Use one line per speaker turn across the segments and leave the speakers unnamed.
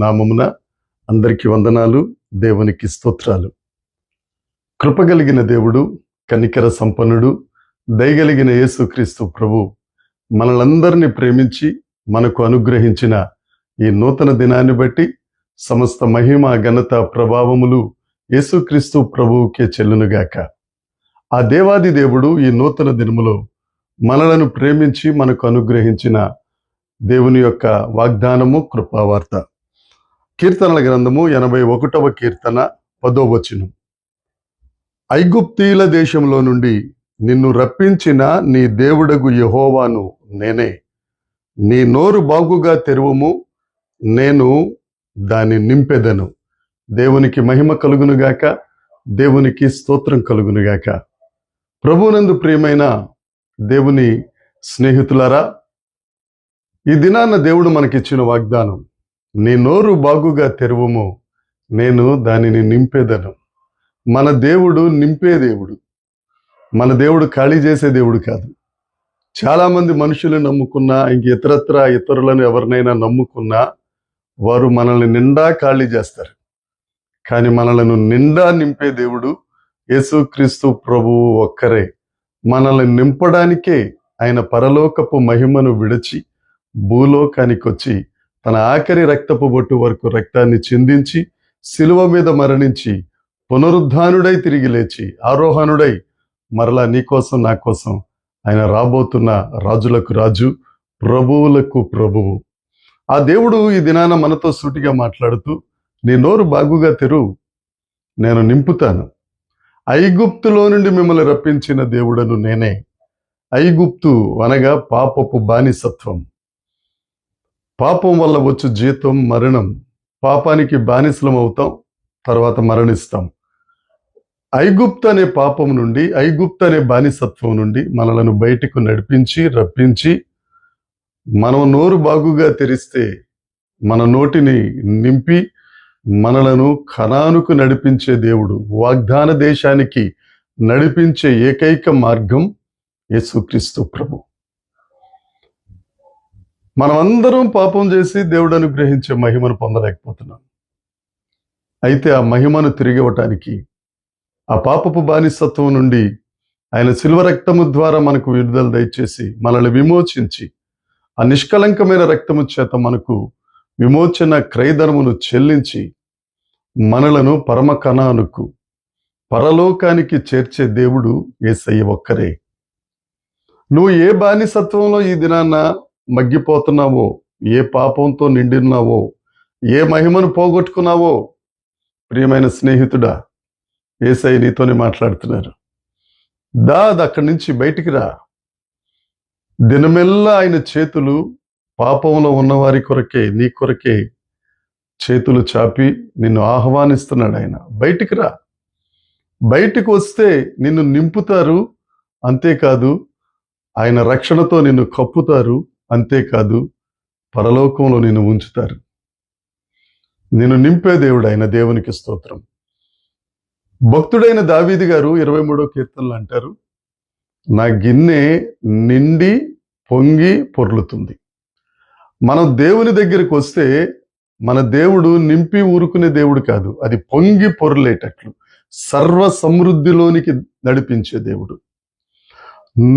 నామమున అందరికీ వందనాలు, దేవునికి స్తోత్రాలు. కృపగలిగిన దేవుడు, కనికర సంపన్నుడు, దయగలిగిన యేసుక్రీస్తు ప్రభు మనలందరినీ ప్రేమించి మనకు అనుగ్రహించిన ఈ నూతన దినాన్ని బట్టి సమస్త మహిమ, ఘనత, ప్రభావములు యేసుక్రీస్తు ప్రభువుకే చెల్లునుగాక. ఆ దేవాది దేవుడు ఈ నూతన దినములో మనలను ప్రేమించి మనకు అనుగ్రహించిన దేవుని యొక్క వాగ్దానము, కృపావార్త. కీర్తనల గ్రంథము 81వ కీర్తన 10వ వచనం. ఐగుప్తీయుల దేశంలో నుండి నిన్ను రప్పించిన నీ దేవుడగు యెహోవాను నేనే. నీ నోరు బాగుగా తెరువుము, నేను దాన్ని నింపెదను. దేవునికి మహిమ కలుగునుగాక, దేవునికి స్తోత్రం కలుగునుగాక. ప్రభువునందు ప్రియమైన దేవుని స్నేహితులారా, ఈ దినాన్న దేవుడు మనకిచ్చిన వాగ్దానం, నీ నోరు బాగుగా తెరువుము, నేను దానిని నింపేదను. మన దేవుడు నింపే దేవుడు. మన దేవుడు ఖాళీ చేసే దేవుడు కాదు. చాలామంది మనుషులు నమ్ముకున్నా, ఇతరులను ఎవరినైనా నమ్ముకున్నా వారు మనల్ని నిండా ఖాళీ చేస్తారు. కానీ మనలను నిండా నింపే దేవుడు యేసుక్రీస్తు ప్రభువు ఒక్కరే. మనల్ని నింపడానికే ఆయన పరలోకపు మహిమను విడిచి భూలోకానికి వచ్చి తన ఆఖరి రక్తపు బొట్టు వరకు రక్తాన్ని చిందించి శిలువ మీద మరణించి పునరుద్ధానుడై తిరిగి లేచి ఆరోహణుడై మరలా నీకోసం నా కోసం ఆయన రాబోతున్న రాజులకు రాజు, ప్రభువులకు ప్రభువు. ఆ దేవుడు ఈ దినాన మనతో సూటిగా మాట్లాడుతూ, నీ నోరు బాగుగా తెరువు, నేను నింపుతాను. ఐగుప్తులో నుండి మిమ్మల్ని రప్పించిన దేవుడను నేనే. ఐగుప్తు అనగా పాపపు బానిసత్వం. పాపం వల్ల వచ్చు జీతం మరణం. పాపానికి బానిసలం అవుతాం, తర్వాత మరణిస్తాం. ఐగుప్తు అనే పాపం నుండి, ఐగుప్తు అనే బానిసత్వం నుండి మనలను బయటకు నడిపించి రప్పించి, మనం నోరు బాగుగా తెరిస్తే మన నోటిని నింపి మనలను కనానుకు నడిపించే దేవుడు, వాగ్దాన దేశానికి నడిపించే ఏకైక మార్గం యేసుక్రీస్తు ప్రభు. మనమందరం పాపం చేసి దేవుడు అనుగ్రహించే మహిమను పొందలేకపోతున్నాం. అయితే ఆ మహిమను తిరిగి ఇవ్వటానికి, ఆ పాపపు బానిసత్వం నుండి ఆయన శిలువ రక్తము ద్వారా మనకు విడుదల దయచేసి మనల్ని విమోచించి, ఆ నిష్కలంకమైన రక్తము చేత మనకు విమోచన క్రయధనమును చెల్లించి మనలను పరమ కనానుకు, పరలోకానికి చేర్చే దేవుడు యేసయ్య ఒక్కరే. నువ్వు ఏ బానిసత్వంలో ఈ దినాన్న మగ్గిపోతున్నావో, ఏ పాపంతో నిండిన్నావో, ఏ మహిమను పోగొట్టుకున్నావో, ప్రియమైన స్నేహితుడా, యేసయ్య నీతోనే మాట్లాడుతున్నారు. అక్కడి నుంచి బయటికి రా. దినమెల్లా ఆయన చేతులు పాపంలో ఉన్నవారి కొరకే, నీ కొరకే చేతులు చాపి నిన్ను ఆహ్వానిస్తున్నాడు ఆయన. బయటికి రా. బయటికి వస్తే నిన్ను నింపుతారు, అంతేకాదు ఆయన రక్షణతో నిన్ను కప్పుతారు, అంతేకాదు పరలోకంలో నిన్ను ఉంచుతారు. నిన్ను నింపే దేవుడు ఆయన. దేవునికి స్తోత్రం. భక్తుడైన దావీదు గారు 23వ కీర్తనలో అంటారు, నా గిన్నె నిండి పొంగి పొర్లుతుంది. మనం దేవుని దగ్గరికి వస్తే మన దేవుడు నింపి ఊరుకునే దేవుడు కాదు, అది పొంగి పొర్లేటట్లు సర్వ సమృద్ధిలోనికి నడిపించే దేవుడు.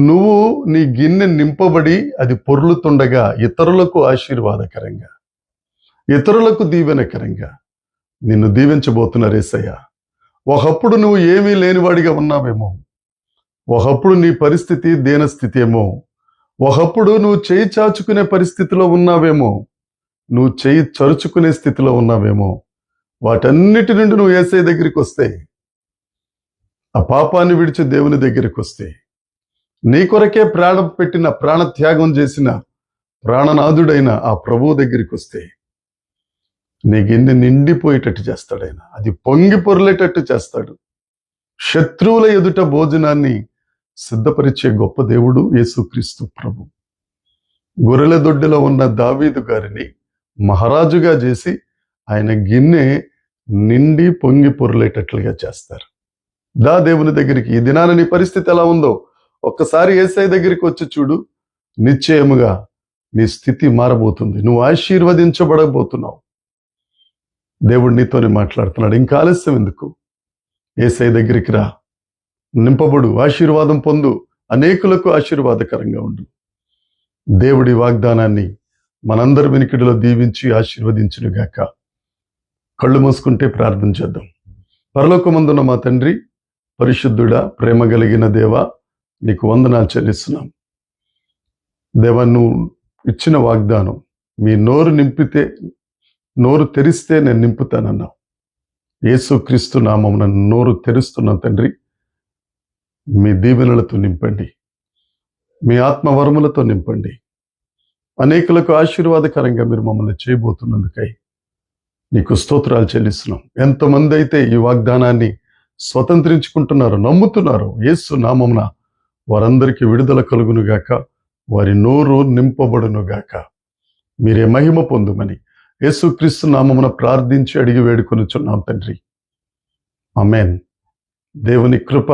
నువ్వు నీ గిన్నె నింపబడి అది పొర్లుతుండగా ఇతరులకు ఆశీర్వాదకరంగా, ఇతరులకు దీవెనకరంగా నిన్ను దీవించబోతున్నారు యేసయ్య. ఒకప్పుడు నువ్వు ఏమీ లేనివాడిగా ఉన్నావేమో, ఒకప్పుడు నీ పరిస్థితి దీనస్థితి ఏమో, ఒకప్పుడు నువ్వు చేయి చాచుకునే పరిస్థితిలో ఉన్నావేమో, నువ్వు చేయి చరుచుకునే స్థితిలో ఉన్నావేమో. వాటన్నిటి నుండి నువ్వు యేసయ్య దగ్గరికి వస్తే, ఆ పాపాన్ని విడిచి దేవుని దగ్గరికి వస్తే, నీ కొరకే ప్రాణం పెట్టిన, ప్రాణత్యాగం చేసిన ప్రాణనాథుడైన ఆ ప్రభువు దగ్గరికి వస్తే నీ గిన్నె నిండిపోయేటట్టు చేస్తాడు ఆయన. అది పొంగి పొర్లేటట్టు చేస్తాడు. శత్రువుల ఎదుట భోజనాన్ని సిద్ధపరిచే గొప్ప దేవుడు యేసుక్రీస్తు ప్రభు. గొర్రెల దొడ్డిలో ఉన్న దావీదు గారిని మహారాజుగా చేసి ఆయన గిన్నె నిండి పొంగి పొర్లేటట్లుగా చేస్తారు. దేవుని దగ్గరికి. ఈ దినాన నీ పరిస్థితి ఎలా ఉందో ఒక్కసారి యేసయ్య దగ్గరికి వచ్చి చూడు, నిశ్చయముగా నీ స్థితి మారబోతుంది. నువ్వు ఆశీర్వదించబడబోతున్నావు. దేవుడు నీతోనే మాట్లాడుతున్నాడు. ఇంకా ఆలస్యం ఎందుకు? యేసయ్య దగ్గరికి రా, నింపబడు, ఆశీర్వాదం పొందు, అనేకులకు ఆశీర్వాదకరంగా ఉండు. దేవుడి వాగ్దానాన్ని మనందరి వినికిడిలో దీవించి ఆశీర్వదించునుగాక. కళ్ళు మూసుకుంటే ప్రార్థన చేద్దాం. పరలోకమందున్న మా తండ్రి, పరిశుద్ధుడా, ప్రేమ కలిగిన దేవా, నీకు వందనాలు చెల్లిస్తున్నాం. దేవా, నువ్వు ఇచ్చిన వాగ్దానం, మీ నోరు తెరిస్తే నేను నింపుతానన్నావు. యేసుక్రీస్తు నామమున నోరు తెరుస్తున్నాం తండ్రి. మీ దీవెనలతో నింపండి, మీ ఆత్మవరములతో నింపండి. అనేకులకు ఆశీర్వాదకరంగా మీరు మమ్మల్ని చేయబోతున్నందుకై నీకు స్తోత్రాలు చెల్లిస్తున్నాం. ఎంతమంది అయితే ఈ వాగ్దానాన్ని స్వతంత్రించుకుంటున్నారో, నమ్ముతున్నారో, యేసు నామమున వారందరికీ విడుదల కలుగునుగాక, వారి నోరు నింపబడునుగాక. మీరే మహిమ పొందుమని యేసుక్రీస్తు నామమున ప్రార్థించి అడిగి వేడుకొనుచున్నాం తండ్రి. ఆమేన్. దేవుని కృప